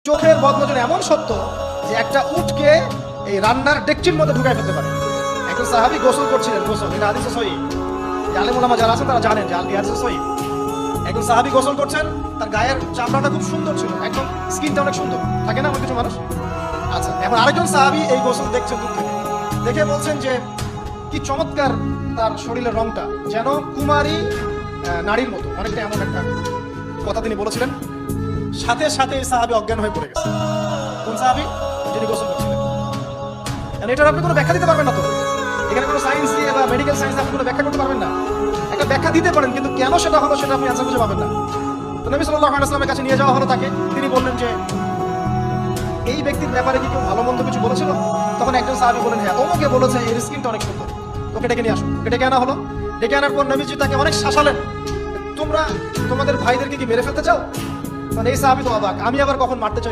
চোখের বদনজর এমন সত্য যে একটা উটকে এই রান্নার ডেকচির মধ্যে ঢুকাই ফেলতে পারে। একজন সাহাবী গোসল করছিলেন, গোসল এটা হাদিসে সহিহ, আলেম ওলামা যারা আছেন তারা জানেন যে হাদিসে সহিহ। একজন সাহাবী গোসল করছেন, তার গায়ের চামড়াটা খুব সুন্দর ছিল, একদম স্কিনটা অনেক সুন্দর থাকে না আমার কিছু মানুষ। আচ্ছা, এখন আরেকজন সাহাবী এই গোসল দেখছেন দূর থেকে, দেখে বলছেন যে কি চমৎকার তার শরীরের রংটা, যেন কুমারী নারীর মতো, অনেকটা এমন একটা কথা তিনি বলেছিলেন। সাথে সাথে এই সাহাবী অজ্ঞান হয়ে পড়ে গেছে। কোন সাহাবী? যিনি গোসল করছিলেন। এটার আপনি কোনো ব্যাখ্যা দিতে পারবেন না তো, এখানে কোনো সায়েন্স দিয়ে বা মেডিকেল সায়েন্স আপনি কোনো ব্যাখ্যা করতে পারবেন না। একটা ব্যাখ্যা দিতে পারেন, কিন্তু কেন সেটা হলো সেটা আপনি আনসার খুঁজে পাবেন না। তো নবী সাল্লাল্লাহু আলাইহি ওয়াসাল্লামের কাছে নিয়ে যাওয়া হলো তাকে। তিনি বললেন যে এই ব্যক্তির ব্যাপারে কি কেউ ভালো মন্দ কিছু বলেছিল? তখন একজন সাহাবী বলেন, হ্যাঁ, অমুকে বলেছে এর স্কিনটা অনেক সুন্দর, তোকে ডেকে নিয়ে আসো। ওকে ডেকে আনা হলো। ডেকে আনার পর নবীজি তাকে অনেক শাসালেন, তোমরা তোমাদের ভাইদেরকে কি মেরে ফেলতে চাও? মানে এই সাহাবী তো অবাক, আমি আবার কখন মারতে চাই